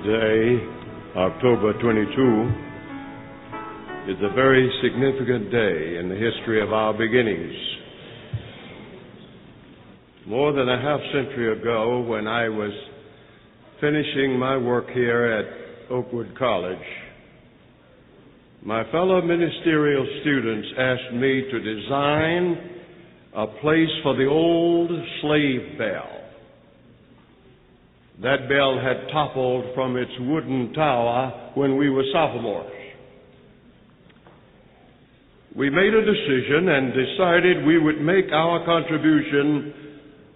Today, October 22, is a very significant day in the history of our beginnings. More than a half century ago, when I was finishing my work here at Oakwood College, my fellow ministerial students asked me to design a place for the old slave bell. That bell had toppled from its wooden tower when we were sophomores. We made a decision and decided we would make our contribution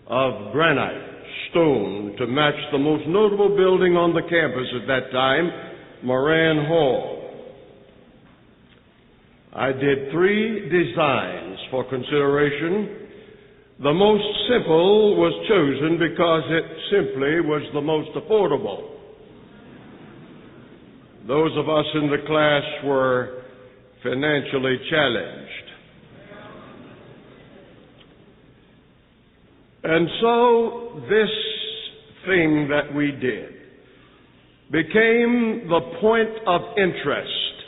of granite, stone, to match the most notable building on the campus at that time, Moran Hall. I did 3 designs for consideration. The most simple was chosen because it simply was the most affordable. Those of us in the class were financially challenged. And so this thing that we did became the point of interest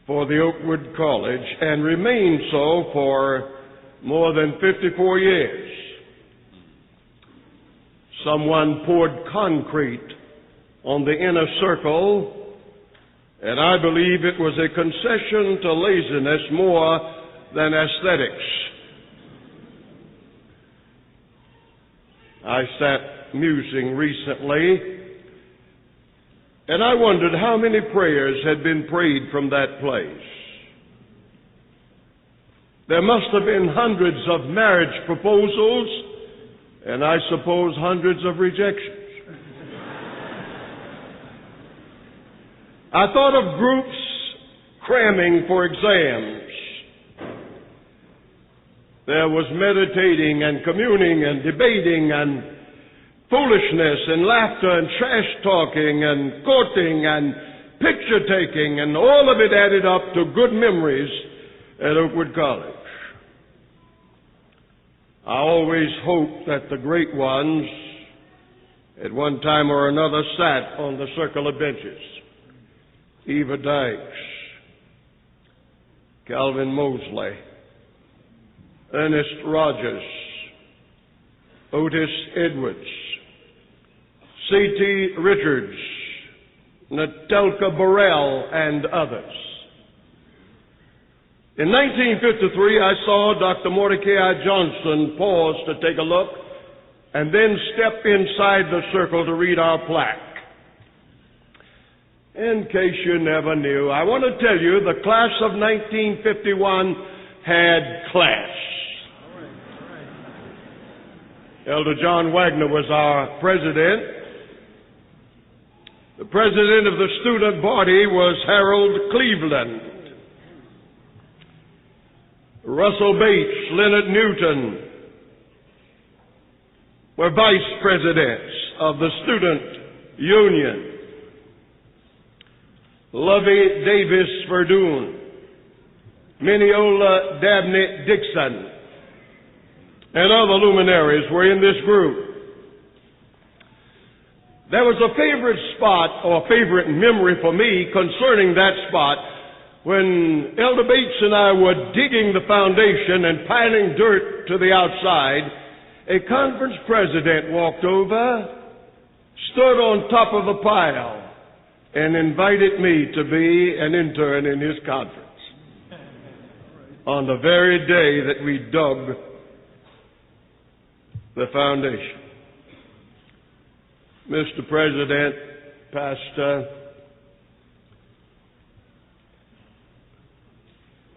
for the Oakwood College and remained so for more than 54 years. Someone poured concrete on the inner circle, and I believe it was a concession to laziness more than aesthetics. I sat musing recently, and I wondered how many prayers had been prayed from that place. There must have been hundreds of marriage proposals, and I suppose hundreds of rejections. I thought of groups cramming for exams. There was meditating and communing and debating and foolishness and laughter and trash talking and courting and picture taking, and all of it added up to good memories at Oakwood College. I always hoped that the great ones at one time or another sat on the circular benches. Eva Dykes, Calvin Mosley, Ernest Rogers, Otis Edwards, C.T. Richards, Natelka Burrell, and others. In 1953, I saw Dr. Mordecai Johnson pause to take a look and then step inside the circle to read our plaque. In case you never knew, I want to tell you the class of 1951 had class. Elder John Wagner was our president. The president of the student body was Harold Cleveland. Russell Bates, Leonard Newton were vice presidents of the student union. Lovey Davis Verdun, Mineola Dabney Dixon, and other luminaries were in this group. There was a favorite spot or favorite memory for me concerning that spot. When Elder Bates and I were digging the foundation and piling dirt to the outside, a conference president walked over, stood on top of the pile, and invited me to be an intern in his conference on the very day that we dug the foundation. Mr. President, Pastor,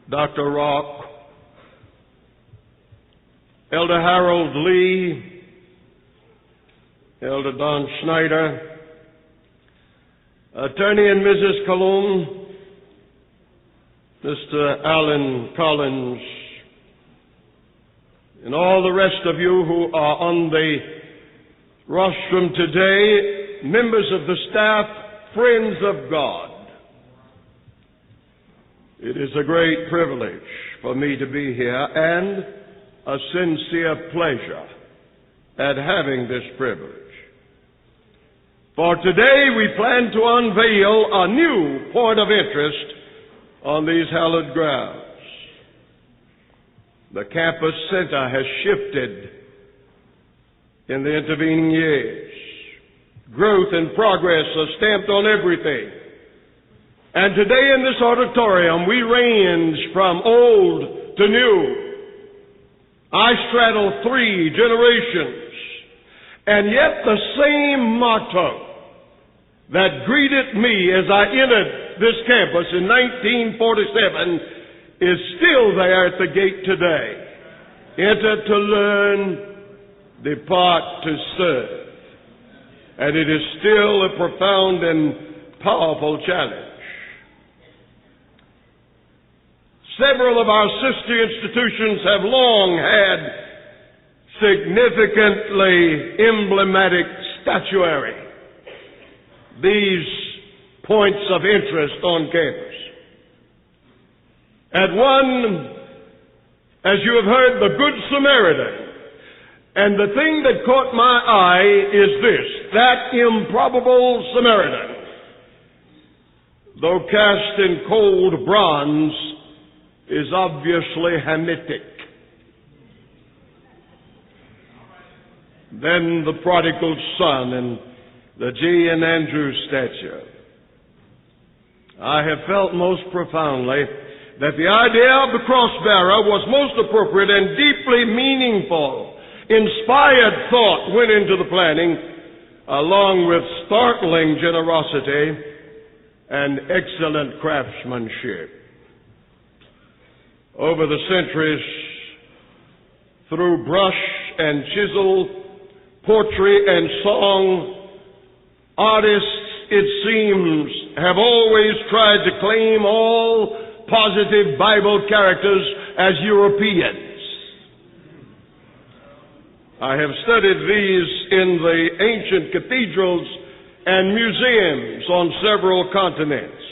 Dr. Rock, Elder Harold Lee, Elder Don Schneider, Attorney and Mrs. Cologne, Mr. Alan Collins, and all the rest of you who are on the rostrum today, members of the staff, friends of God. It is a great privilege for me to be here and a sincere pleasure at having this privilege. For today we plan to unveil a new point of interest on these hallowed grounds. The campus center has shifted in the intervening years. Growth and progress are stamped on everything. And today in this auditorium we range from old to new. I straddle 3 generations. And yet the same motto that greeted me as I entered this campus in 1947 is still there at the gate today. Enter to learn, depart to serve. And it is still a profound and powerful challenge. Several of our sister institutions have long had significantly emblematic statuary. These points of interest on campus. At one, as you have heard, the Good Samaritan. And the thing that caught my eye is this, that improbable Samaritan, though cast in cold bronze, is obviously Hamitic. Then the prodigal son and the G. and Andrew statue. I have felt most profoundly that the idea of the cross-bearer was most appropriate and deeply meaningful. Inspired thought went into the planning, along with startling generosity and excellent craftsmanship. Over the centuries, through brush and chisel, poetry and song, artists, it seems, have always tried to claim all positive Bible characters as Europeans. I have studied these in the ancient cathedrals and museums on several continents.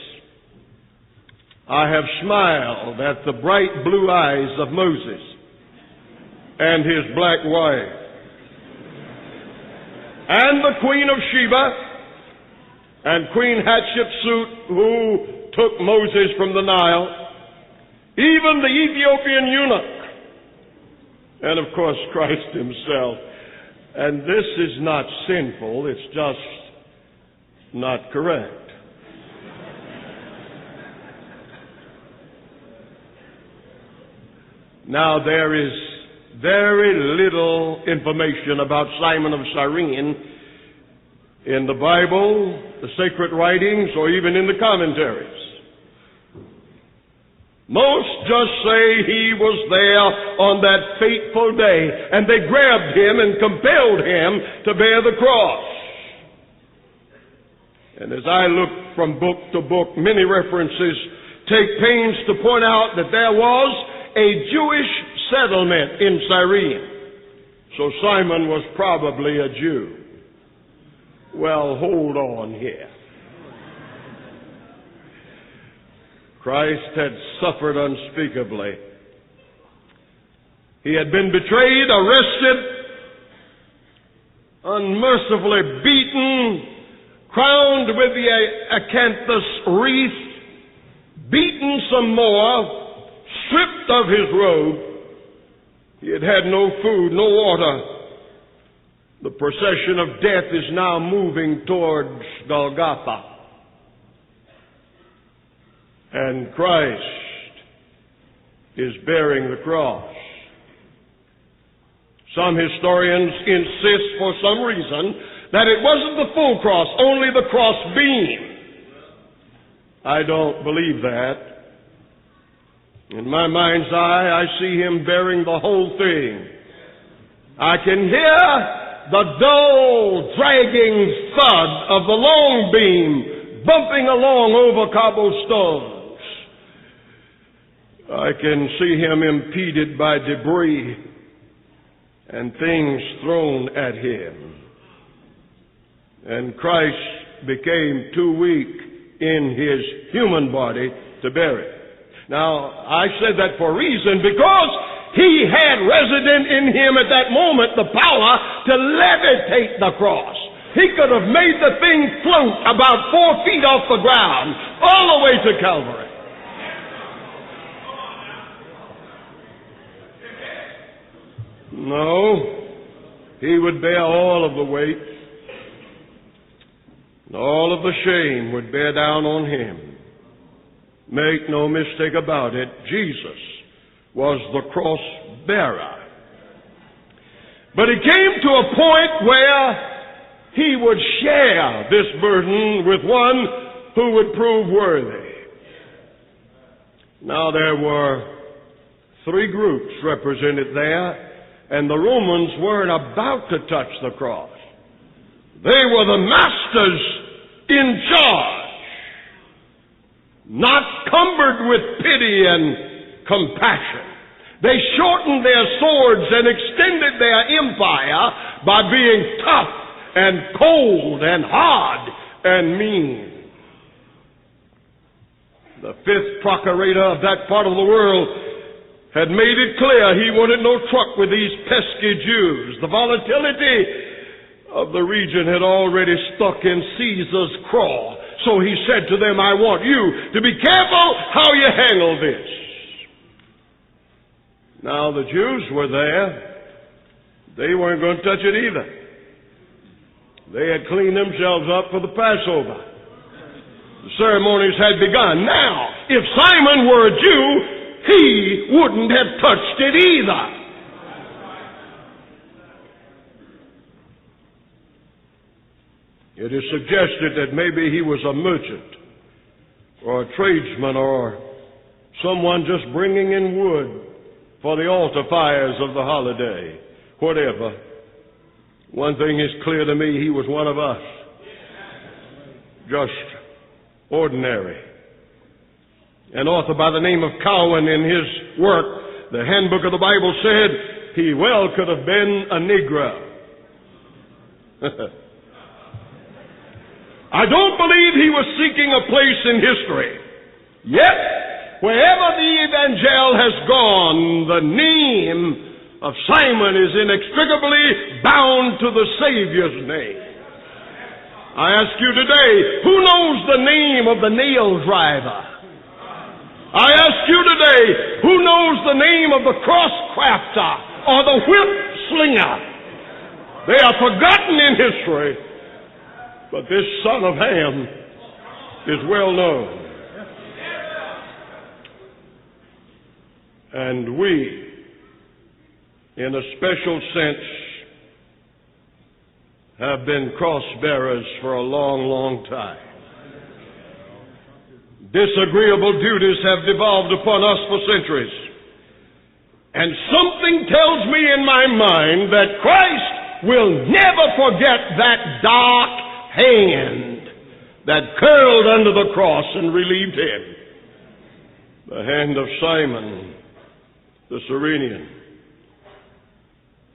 I have smiled at the bright blue eyes of Moses and his black wife, and the Queen of Sheba and Queen Hatshepsut, who took Moses from the Nile, even the Ethiopian eunuch, and of course Christ himself. And this is not sinful, it's just not correct. Now, there is very little information about Simon of Cyrene in the Bible, the sacred writings, or even in the commentaries. Most just say he was there on that fateful day, and they grabbed him and compelled him to bear the cross. And as I look from book to book, many references take pains to point out that there was a Jewish settlement in Cyrene. So Simon was probably a Jew. Well, hold on here. Christ had suffered unspeakably. He had been betrayed, arrested, unmercifully beaten, crowned with the acanthus wreath, beaten some more, stripped of his robe. He had had no food, no water. The procession of death is now moving towards Golgotha. And Christ is bearing the cross. Some historians insist for some reason that it wasn't the full cross, only the cross beam. I don't believe that. In my mind's eye, I see him bearing the whole thing. I can hear the dull, dragging thud of the long beam bumping along over cobblestones. I can see him impeded by debris and things thrown at him. And Christ became too weak in his human body to bear it. Now, I said that for a reason, because he had resident in him at that moment the power to levitate the cross. he could have made the thing float about 4 feet off the ground, all the way to Calvary. No, he would bear all of the weight, and all of the shame would bear down on him. Make no mistake about it, Jesus was the cross bearer. But he came to a point where he would share this burden with one who would prove worthy. Now there were 3 groups represented there, and the Romans weren't about to touch the cross. They were the masters in charge, not cumbered with pity and compassion. They shortened their swords and extended their empire by being tough and cold and hard and mean. The 5th procurator of that part of the world had made it clear he wanted no truck with these pesky Jews. The volatility of the region had already stuck in Caesar's craw. So he said to them, I want you to be careful how you handle this. Now the Jews were there. They weren't going to touch it either. They had cleaned themselves up for the Passover. The ceremonies had begun. Now, if Simon were a Jew, he wouldn't have touched it either. It is suggested that maybe he was a merchant or a tradesman or someone just bringing in wood for the altar fires of the holiday. Whatever. One thing is clear to me, he was one of us. Just ordinary. An author by the name of Cowan, in his work, The Handbook of the Bible, said he well could have been a Negro. I don't believe he was seeking a place in history. Yet, wherever the evangel has gone, the name of Simon is inextricably bound to the Savior's name. I ask you today, who knows the name of the nail driver? I ask you today, who knows the name of the cross crafter or the whip slinger? They are forgotten in history, but this son of Ham is well known. And we, in a special sense, have been cross bearers for a long, long time. Disagreeable duties have devolved upon us for centuries. And something tells me in my mind that Christ will never forget that dark hand that curled under the cross and relieved him. The hand of Simon the Cyrenian.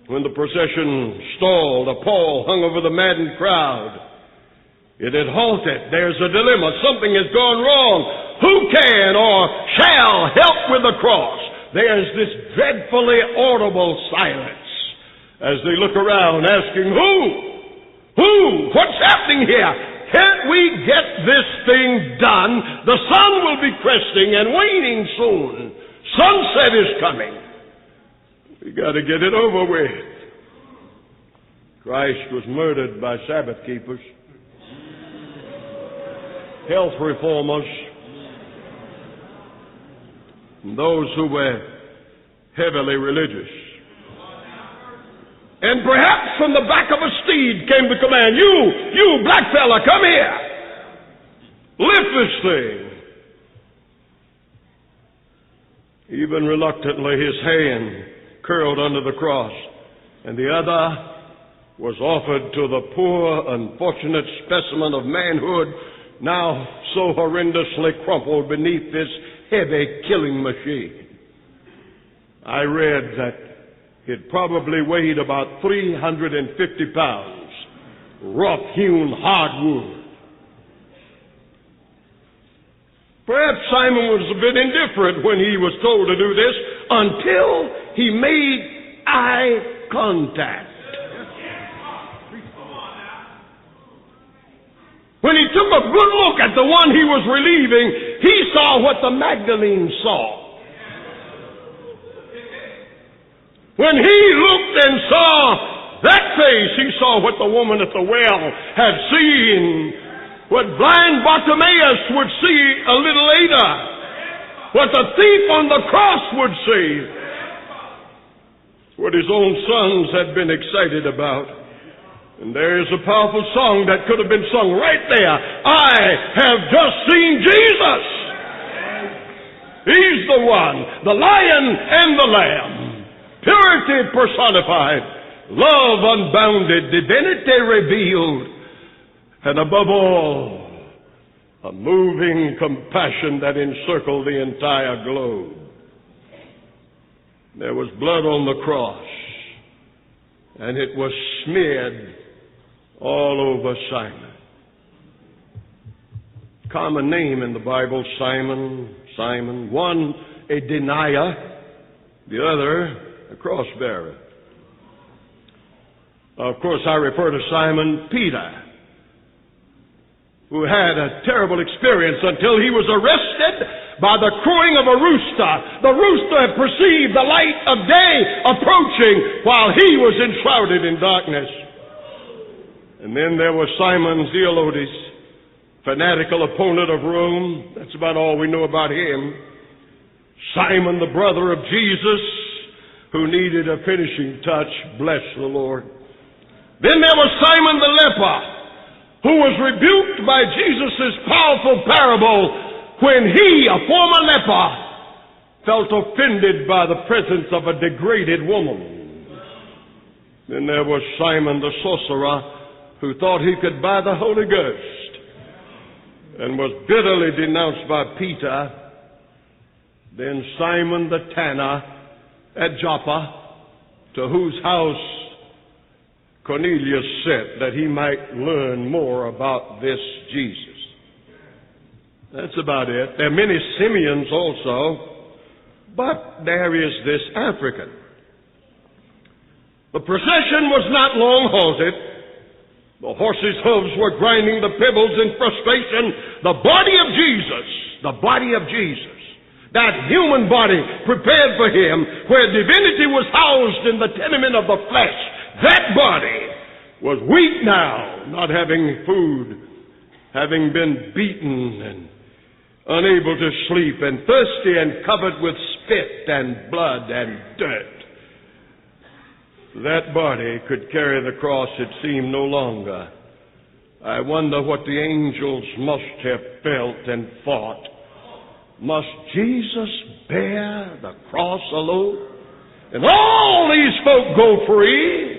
When the procession stalled, a pall hung over the maddened crowd. It had halted. There's a dilemma. Something has gone wrong. Who can or shall help with the cross? There's this dreadfully audible silence as they look around asking, who? Who? What's happening here? Can't we get this thing done? The sun will be cresting and waning soon. Sunset is coming. We got to get it over with. Christ was murdered by Sabbath keepers, health reformers, and those who were heavily religious. And perhaps from the back of a steed came the command, you black fella, come here. Lift this thing. Even reluctantly, his hand curled under the cross, and the other was offered to the poor, unfortunate specimen of manhood, now so horrendously crumpled beneath this heavy killing machine. I read that it probably weighed about 350 pounds, rough-hewn hardwood. Perhaps Simon was a bit indifferent when he was told to do this until he made eye contact. took a good look at the one he was relieving, he saw what the Magdalene saw. When he looked and saw that face, he saw what the woman at the well had seen, what blind Bartimaeus would see a little later, what the thief on the cross would see, what his own sons had been excited about. And there is a powerful song that could have been sung right there. I have just seen Jesus. He's the one, the Lion and the Lamb, purity personified, love unbounded, divinity revealed, and above all, a moving compassion that encircled the entire globe. There was blood on the cross, and it was smeared all over Simon. Common name in the Bible, Simon, Simon. One, a denier, the other, a cross-bearer. Of course, I refer to Simon Peter, who had a terrible experience until he was arrested by the crowing of a rooster. The rooster had perceived the light of day approaching while he was enshrouded in darkness. And then there was Simon Zelotes, fanatical opponent of Rome. That's about all we know about him. Simon, the brother of Jesus, who needed a finishing touch. Bless the Lord. Then there was Simon the leper, who was rebuked by Jesus' powerful parable when he, a former leper, felt offended by the presence of a degraded woman. Then there was Simon the sorcerer, who thought he could buy the Holy Ghost and was bitterly denounced by Peter. Then Simon the tanner at Joppa, to whose house Cornelius sent that he might learn more about this Jesus. That's about it. There are many Simeons also, but there is this African. The procession was not long halted. The horses' hooves were grinding the pebbles in frustration. The body of Jesus, that human body prepared for him, where divinity was housed in the tenement of the flesh, that body was weak now, not having food, having been beaten and unable to sleep, and thirsty and covered with spit and blood and dirt. That body could carry the cross, it seemed, no longer. I wonder what the angels must have felt and thought. Must Jesus bear the cross alone? And all these folk go free?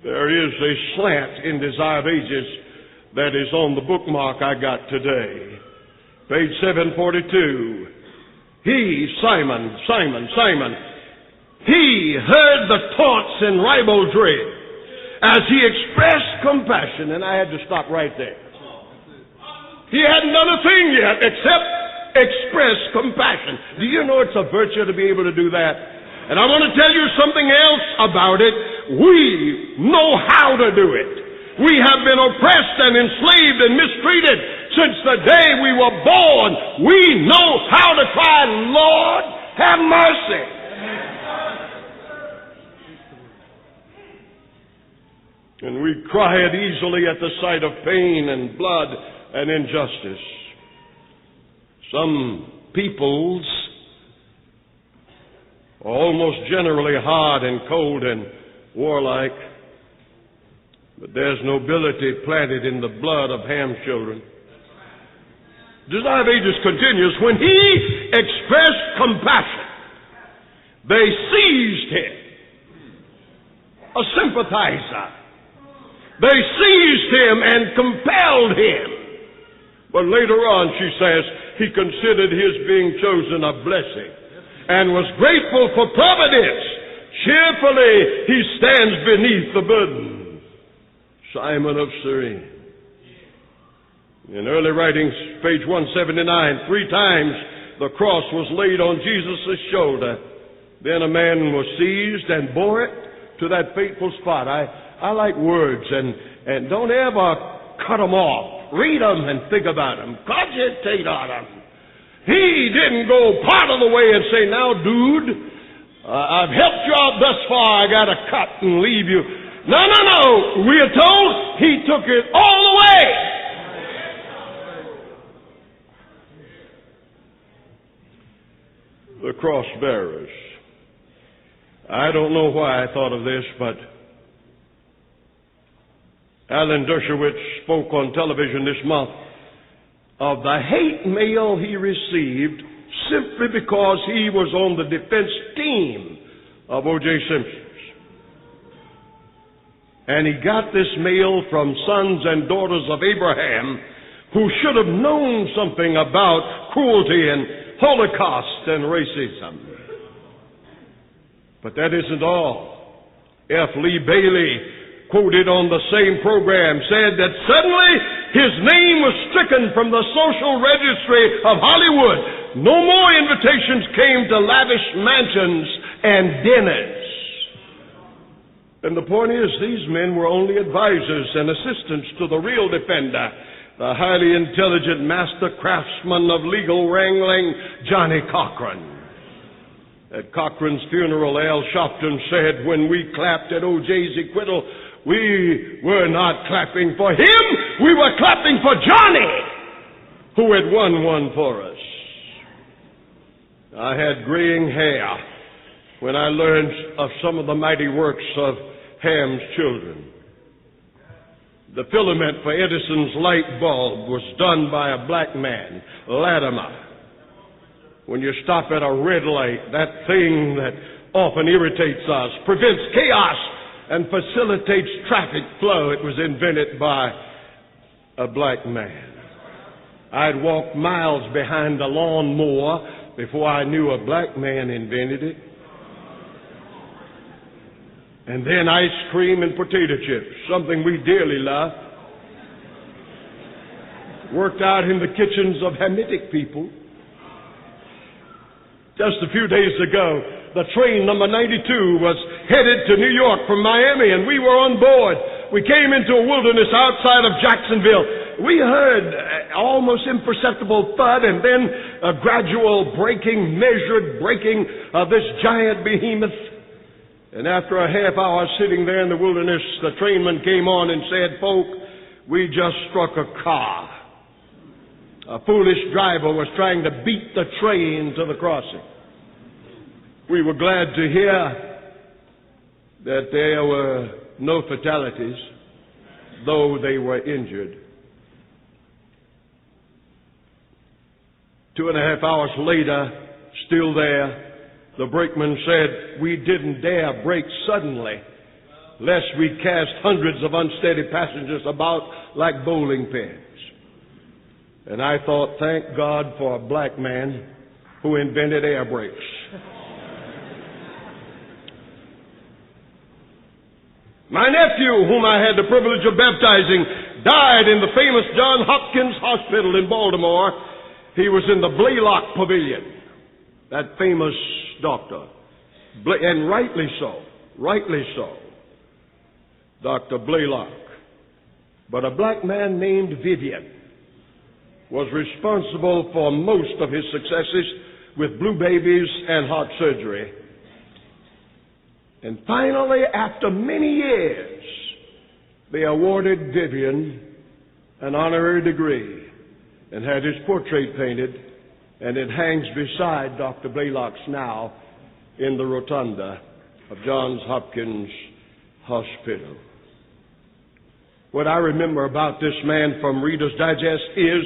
There is a slant in Desire of Ages that is on the bookmark I got today. Page 742. He, Simon, he heard the taunts and ribaldry as he expressed compassion, and I had to stop right there. He hadn't done a thing yet except express compassion. Do you know it's a virtue to be able to do that? And I want to tell you something else about it. We know how to do it. We have been oppressed and enslaved and mistreated since the day we were born. We know how to cry, Lord, have mercy. And we cry it easily at the sight of pain and blood and injustice. Some peoples are almost generally hard and cold and warlike, but there's nobility planted in the blood of Ham's children. Desire of Ages continues. When he expressed compassion, they seized him, a sympathizer. They seized him and compelled him. But later on, she says, he considered his being chosen a blessing and was grateful for providence. Cheerfully, he stands beneath the burden. Simon of Cyrene. In early writings, page 179, 3 times the cross was laid on Jesus' shoulder. Then a man was seized and bore it to that fateful spot. I like words, and don't ever cut them off. Read them and think about them. Cogitate on them. He didn't go part of the way and say, now, dude, I've helped you out thus far. I got to cut and leave you. No. We are told he took it all the way. The cross bearers. I don't know why I thought of this, but Alan Dershowitz spoke on television this month of the hate mail he received simply because he was on the defense team of O.J. Simpson's. And he got this mail from sons and daughters of Abraham who should have known something about cruelty and Holocaust and racism. But that isn't all. F. Lee Bailey, quoted on the same program, said that suddenly his name was stricken from the social registry of Hollywood. No more invitations came to lavish mansions and dinners. And the point is, these men were only advisors and assistants to the real defender, the highly intelligent master craftsman of legal wrangling, Johnny Cochran. At Cochran's funeral, Al Sharpton said, when we clapped at O.J.'s acquittal, we were not clapping for him, we were clapping for Johnny, who had won one for us. I had graying hair when I learned of some of the mighty works of Ham's children. The filament for Edison's light bulb was done by a black man, Latimer. When you stop at a red light, that thing that often irritates us, prevents chaos, and facilitates traffic flow, it was invented by a black man. I'd walk miles behind a lawnmower before I knew a black man invented it. And then ice cream and potato chips, something we dearly love, worked out in the kitchens of Hamitic people. Just a few days ago, the train number 92 was headed to New York from Miami, and we were on board. We came into a wilderness outside of Jacksonville. We heard almost imperceptible thud and then a gradual breaking, measured breaking of this giant behemoth. And after a half hour sitting there in the wilderness, the trainman came on and said, "Folk, we just struck a car. A foolish driver was trying to beat the train to the crossing." We were glad to hear that there were no fatalities, though they were injured. 2.5 hours later, still there, the brakeman said, "We didn't dare brake suddenly, lest we cast hundreds of unsteady passengers about like bowling pins." And I thought, thank God for a black man who invented air brakes. My nephew, whom I had the privilege of baptizing, died in the famous Johns Hopkins Hospital in Baltimore. He was in the Blaylock Pavilion, that famous doctor. And rightly so, Dr. Blaylock. But a black man named Vivian was responsible for most of his successes with blue babies and heart surgery. And finally, after many years, they awarded Vivian an honorary degree and had his portrait painted, and it hangs beside Dr. Blaylock's now in the rotunda of Johns Hopkins Hospital. What I remember about this man from Reader's Digest is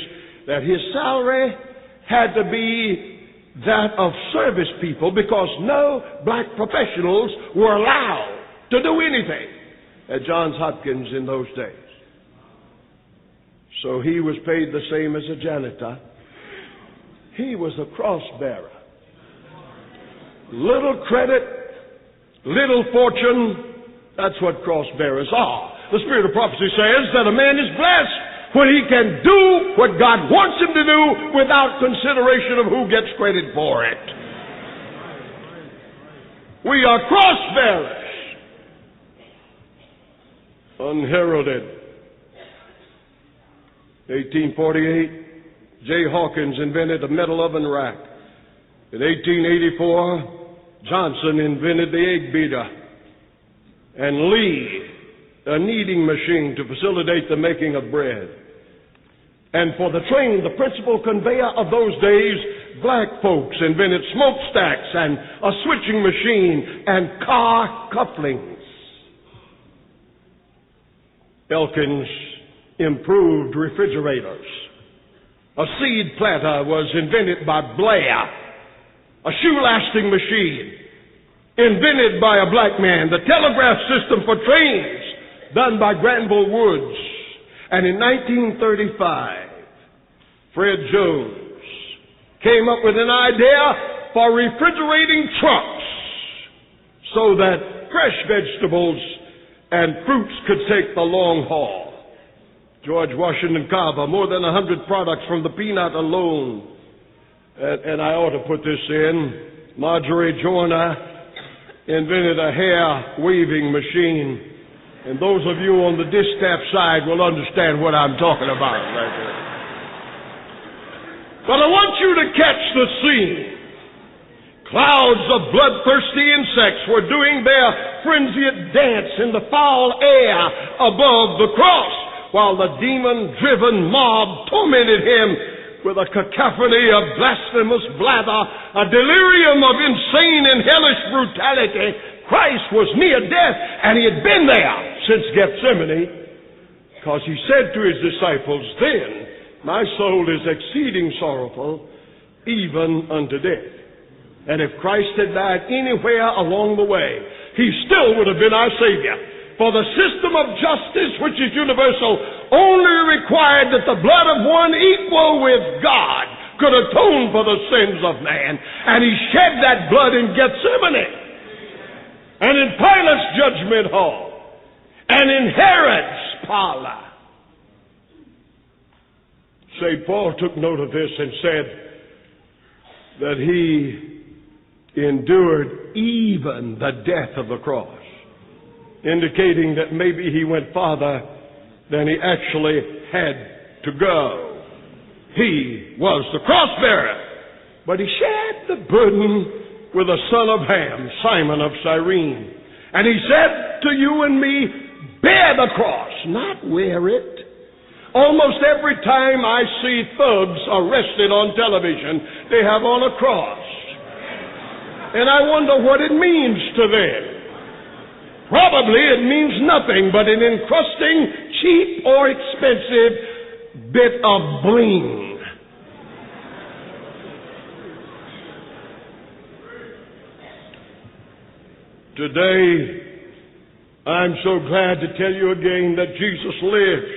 that his salary had to be that of service people because no black professionals were allowed to do anything at Johns Hopkins in those days. So he was paid the same as a janitor. He was a cross bearer. Little credit, little fortune, that's what cross bearers are. The spirit of prophecy says that a man is blessed when he can do what God wants him to do without consideration of who gets credit for it. We are cross bearers, unheralded. 1848, J. Hawkins invented a metal oven rack. In 1884, Johnson invented the egg beater. And Lee, a kneading machine to facilitate the making of bread. And for the train, the principal conveyor of those days, black folks invented smokestacks and a switching machine and car couplings. Elkins improved refrigerators. A seed planter was invented by Blair. A shoe-lasting machine invented by a black man. The telegraph system for trains done by Granville Woods. And in 1935, Fred Jones came up with an idea for refrigerating trucks so that fresh vegetables and fruits could take the long haul. George Washington Carver, more than 100 products from the peanut alone. And I ought to put this in. Marjorie Joyner invented a hair-waving machine. And those of you on the distaff side will understand what I'm talking about right there. But I want you to catch the scene. Clouds of bloodthirsty insects were doing their frenzied dance in the foul air above the cross, while the demon-driven mob tormented him with a cacophony of blasphemous blather, a delirium of insane and hellish brutality. Christ was near death, and he had been there since Gethsemane, because he said to his disciples, "Then my soul is exceeding sorrowful, even unto death." And if Christ had died anywhere along the way, he still would have been our Savior. For the system of justice, which is universal, only required that the blood of one equal with God could atone for the sins of man. And he shed that blood in Gethsemane, and in Pilate's judgment hall, and in Herod's parlor. St. Paul took note of this and said that he endured even the death of the cross, indicating that maybe he went farther than he actually had to go. He was the cross bearer, but he shared the burden with the son of Ham, Simon of Cyrene. And he said to you and me, bear the cross, not wear it. Almost every time I see thugs arrested on television, they have on a cross. And I wonder what it means to them. Probably it means nothing but an encrusting, cheap or expensive bit of bling. Today, I'm so glad to tell you again that Jesus lives.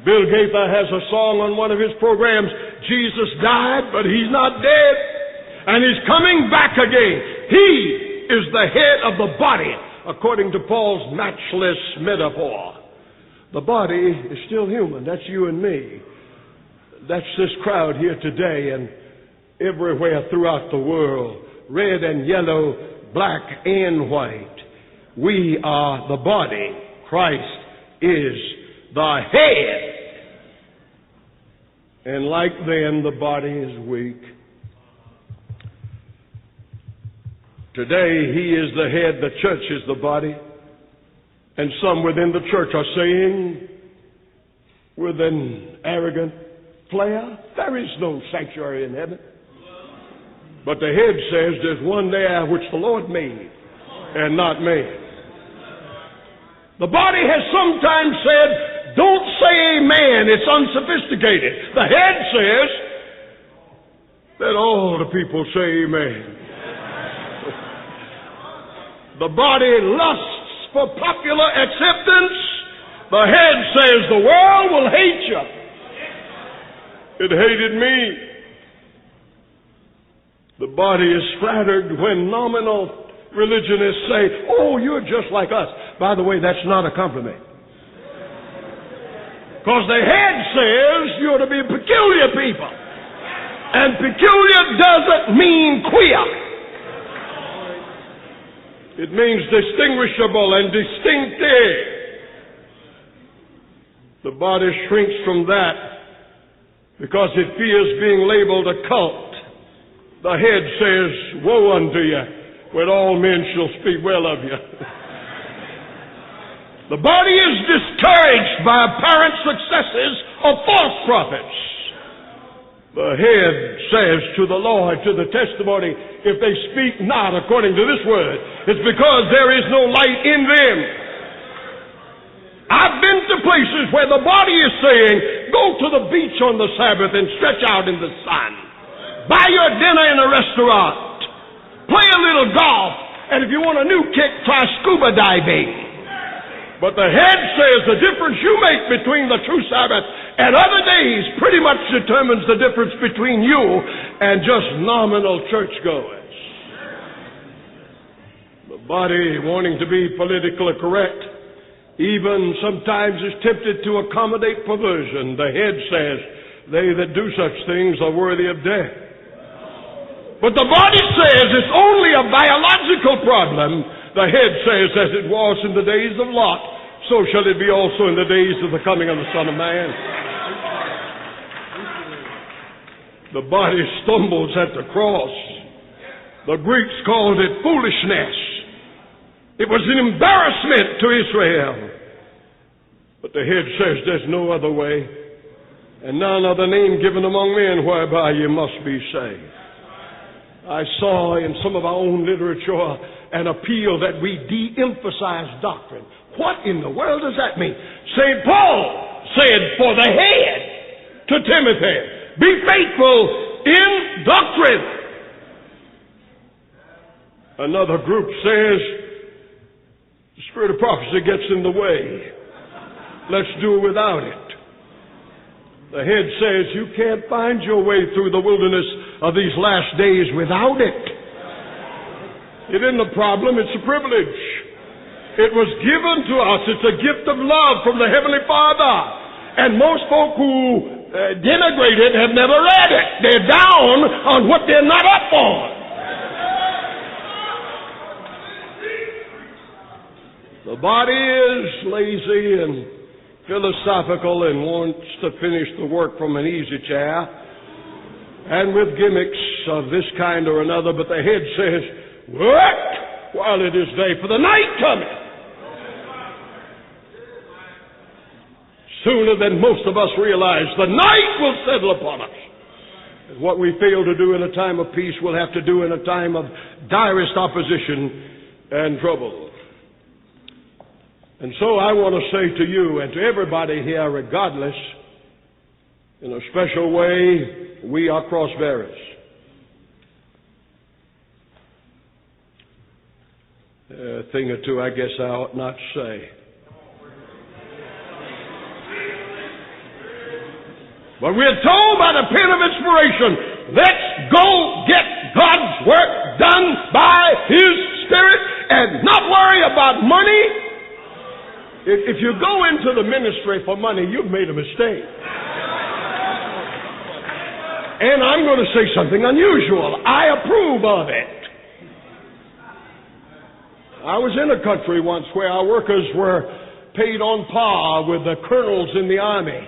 Bill Gaither has a song on one of his programs, Jesus died, but he's not dead. And he's coming back again. He is the head of the body, according to Paul's matchless metaphor. The body is still human. That's you and me. That's this crowd here today and everywhere throughout the world. Red and yellow, black and white. We are the body. Christ is the head. And like them, the body is weak. Today, he is the head, the church is the body. And some within the church are saying, with an arrogant flair, there is no sanctuary in heaven. But the head says there's one there which the Lord made, and not man. The body has sometimes said, don't say amen, it's unsophisticated. The head says, let all the people say amen. The body lusts for popular acceptance. The head says the world will hate you. It hated me. The body is flattered when nominal religionists say, oh, you're just like us. By the way, that's not a compliment. Because the head says you're to be peculiar people. And peculiar doesn't mean queer. It means distinguishable and distinctive. The body shrinks from that because it fears being labeled a cult. The head says, "Woe unto you, when all men shall speak well of you." The body is discouraged by apparent successes of false prophets. The head says to the Lord, to the testimony, if they speak not according to this word, it's because there is no light in them. I've been to places where the body is saying, go to the beach on the Sabbath and stretch out in the sun. Buy your dinner in a restaurant. Play a little golf. And if you want a new kick, try scuba diving. But the head says the difference you make between the true Sabbath and other days pretty much determines the difference between you and just nominal churchgoers. The body, wanting to be politically correct, even sometimes is tempted to accommodate perversion. The head says they that do such things are worthy of death. But the body says it's only a biological problem. The head says, as it was in the days of Lot, so shall it be also in the days of the coming of the Son of Man. The body stumbles at the cross. The Greeks called it foolishness. It was an embarrassment to Israel. But the head says there's no other way, and none other name given among men whereby you must be saved. I saw in some of our own literature an appeal that we de-emphasize doctrine. What in the world does that mean? St. Paul said for the head to Timothy, be faithful in doctrine. Another group says the spirit of prophecy gets in the way. Let's do without it. The head says you can't find your way through the wilderness of these last days without it. It isn't a problem, it's a privilege. It was given to us. It's a gift of love from the Heavenly Father. And most folk who denigrate it have never read it. They're down on what they're not up on. The body is lazy and philosophical and wants to finish the work from an easy chair and with gimmicks of this kind or another, but the head says, work while it is day, for the night cometh sooner than most of us realize. The night will settle upon us. And what we fail to do in a time of peace, we'll have to do in a time of direst opposition and trouble. And so I want to say to you and to everybody here, regardless, in a special way, we are cross bearers. A thing or two I guess I ought not say. But we're told by the pen of inspiration, let's go get God's work done by His Spirit and not worry about money. If you go into the ministry for money, you've made a mistake. And I'm going to say something unusual. I approve of it. I was in a country once where our workers were paid on par with the colonels in the army.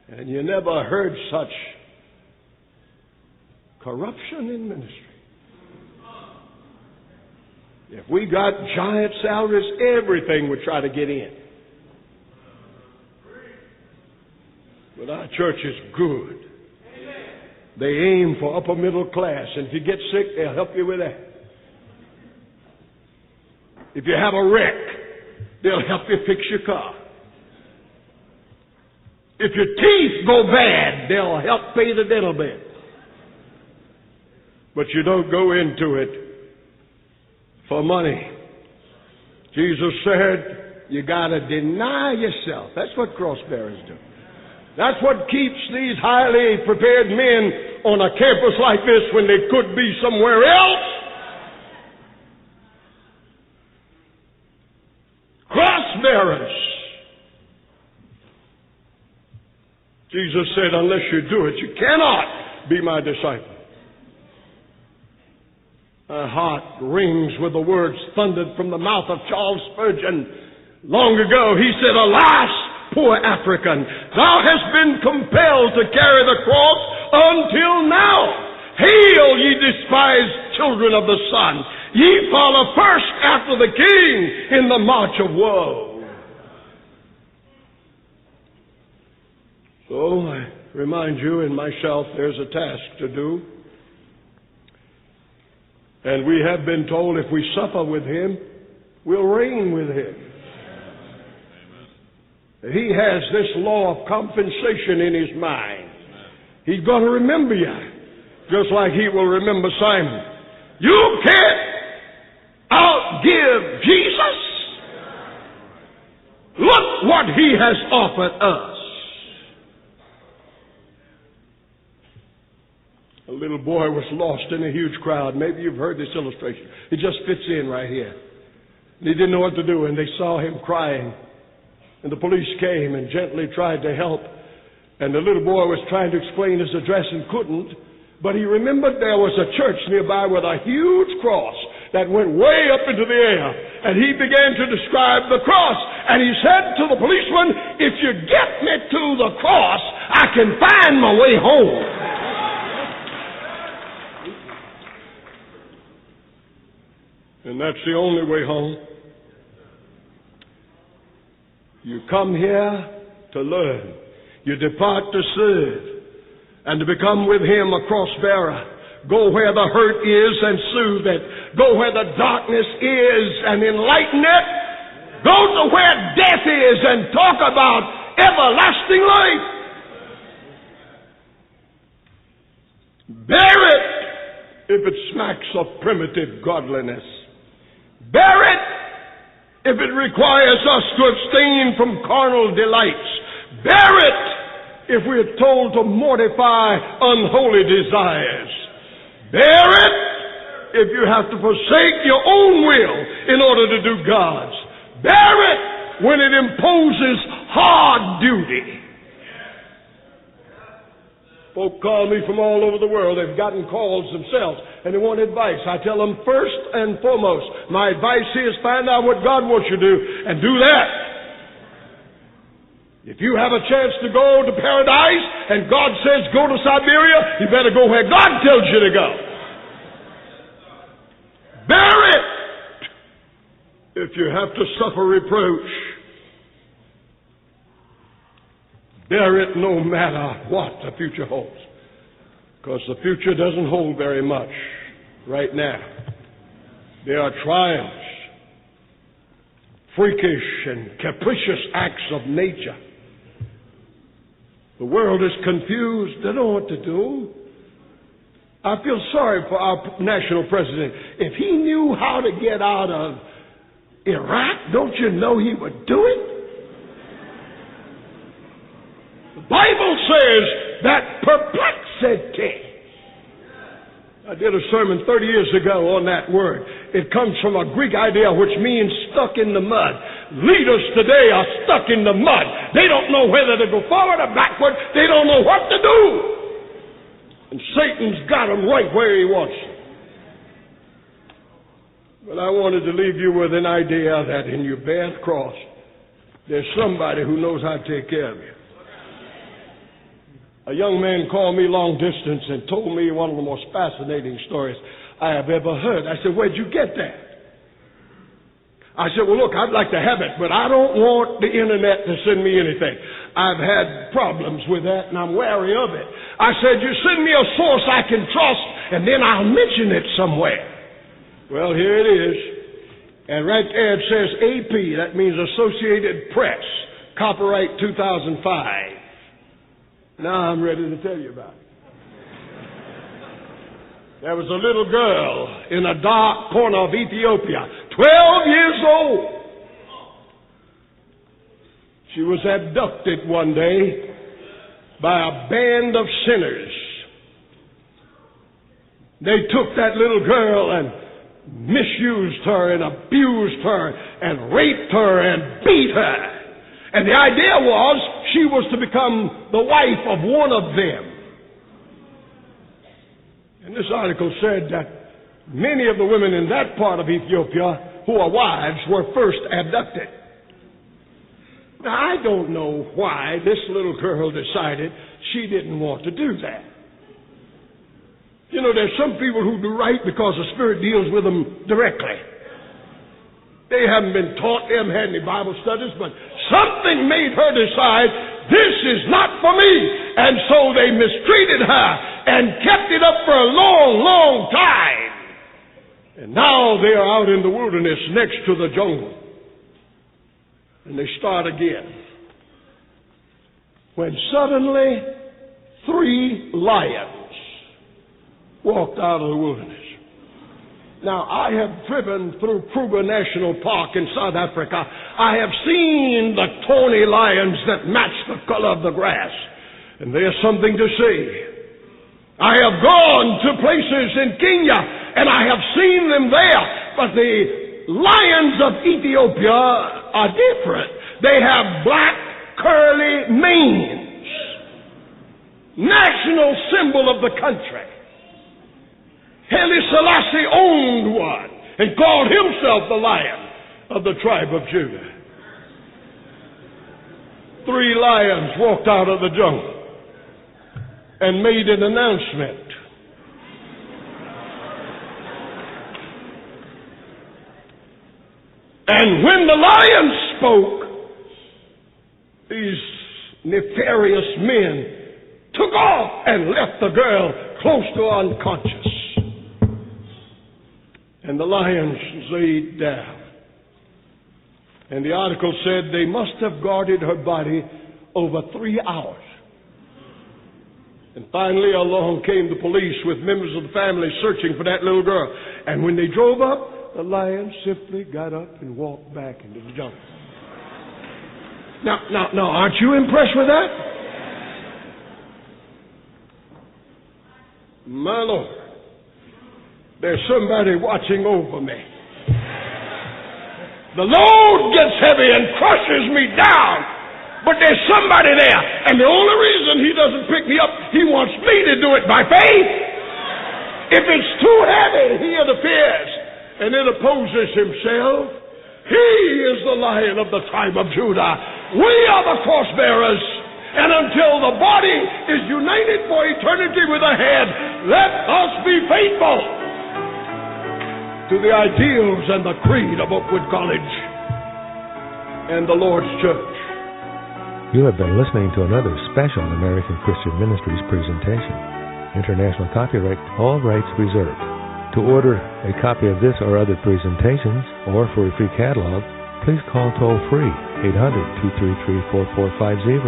And you never heard such corruption in ministry. If we got giant salaries, everything would try to get in. But our church is good. They aim for upper middle class. And if you get sick, they'll help you with that. If you have a wreck, they'll help you fix your car. If your teeth go bad, they'll help pay the dental bill. But you don't go into it for money. Jesus said, you got to deny yourself. That's what cross bearers do. That's what keeps these highly prepared men on a campus like this when they could be somewhere else. Cross bearers. Jesus said, unless you do it, you cannot be my disciple. My heart rings with the words thundered from the mouth of Charles Spurgeon long ago. He said, alas, poor African, thou hast been compelled to carry the cross until now. Hail, ye despised children of the sun! Ye follow first after the King in the march of woe. So I remind you and myself there's a task to do. And we have been told if we suffer with Him, we'll reign with Him. He has this law of compensation in His mind. He's going to remember you, just like He will remember Simon. You can't outgive Jesus. Look what He has offered us. A little boy was lost in a huge crowd. Maybe you've heard this illustration. It just fits in right here. And he didn't know what to do, and they saw him crying. And the police came and gently tried to help. And the little boy was trying to explain his address and couldn't. But he remembered there was a church nearby with a huge cross that went way up into the air. And he began to describe the cross. And he said to the policeman, if you get me to the cross, I can find my way home. And that's the only way home. You come here to learn. You depart to serve and to become with Him a cross bearer. Go where the hurt is and soothe it. Go where the darkness is and enlighten it. Go to where death is and talk about everlasting life. Bear it if it smacks of primitive godliness. Bear it if it requires us to abstain from carnal delights. Bear it if we're told to mortify unholy desires. Bear it if you have to forsake your own will in order to do God's. Bear it when it imposes hard duty. Folk call me from all over the world. They've gotten calls themselves, and they want advice. I tell them, first and foremost, my advice is find out what God wants you to do, and do that. If you have a chance to go to paradise, and God says go to Siberia, you better go where God tells you to go. Bear it if you have to suffer reproach. Bear it no matter what the future holds. Because the future doesn't hold very much right now. There are trials, freakish and capricious acts of nature. The world is confused. They don't know what to do. I feel sorry for our national president. If he knew how to get out of Iraq, don't you know he would do it? The Bible says that perplexity. I did a sermon 30 years ago on that word. It comes from a Greek idea which means stuck in the mud. Leaders today are stuck in the mud. They don't know whether to go forward or backward. They don't know what to do. And Satan's got them right where he wants them. But I wanted to leave you with an idea that in your bare cross, there's somebody who knows how to take care of you. A young man called me long distance and told me one of the most fascinating stories I have ever heard. I said, where'd you get that? I said, well, look, I'd like to have it, but I don't want the internet to send me anything. I've had problems with that, and I'm wary of it. I said, you send me a source I can trust, and then I'll mention it somewhere. Well, here it is. And right there it says AP. That means Associated Press. Copyright 2005. Now I'm ready to tell you about it. There was a little girl in a dark corner of Ethiopia, 12 years old. She was abducted one day by a band of sinners. They took that little girl and misused her and abused her and raped her and beat her. And the idea was she was to become the wife of one of them. And this article said that many of the women in that part of Ethiopia who are wives were first abducted. Now, I don't know why this little girl decided she didn't want to do that. You know, there's some people who do right because the Spirit deals with them directly. They haven't been taught, they haven't had any Bible studies, but something made her decide, this is not for me. And so they mistreated her and kept it up for a long, long time. And now they are out in the wilderness next to the jungle. And they start again. When suddenly 3 lions walked out of the wilderness. Now, I have driven through Kruger National Park in South Africa. I have seen the tawny lions that match the color of the grass. And there's something to see. I have gone to places in Kenya, and I have seen them there. But the lions of Ethiopia are different. They have black, curly manes. National symbol of the country. Haile Selassie owned one and called himself the Lion of the tribe of Judah. 3 lions walked out of the jungle and made an announcement. And when the lions spoke, these nefarious men took off and left the girl close to unconscious. And the lions laid down. And the article said they must have guarded her body over 3 hours. And finally along came the police with members of the family searching for that little girl. And when they drove up, the lion simply got up and walked back into the jungle. Now, aren't you impressed with that? My Lord. There's somebody watching over me. The load gets heavy and crushes me down. But there's somebody there. And the only reason he doesn't pick me up, he wants me to do it by faith. If it's too heavy, he interferes and interposes himself. He is the Lion of the tribe of Judah. We are the cross bearers. And until the body is united for eternity with the head, let us be faithful to the ideals and the creed of Oakwood College and the Lord's Church. You have been listening to another special American Christian Ministries presentation. International copyright, all rights reserved. To order a copy of this or other presentations, or for a free catalog, please call toll-free 800-233-4450.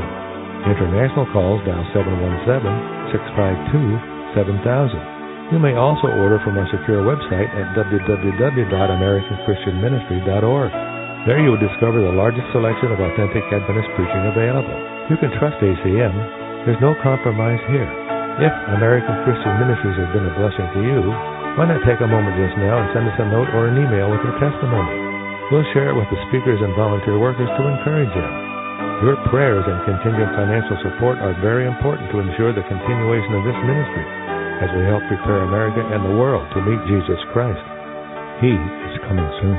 International calls dial 717-652-7000. You may also order from our secure website at www.americanchristianministry.org. There you will discover the largest selection of authentic Adventist preaching available. You can trust ACM. There's no compromise here. If American Christian Ministries has been a blessing to you, why not take a moment just now and send us a note or an email with your testimony? We'll share it with the speakers and volunteer workers to encourage them. Your prayers and continued financial support are very important to ensure the continuation of this ministry, as we help prepare America and the world to meet Jesus Christ. He is coming soon.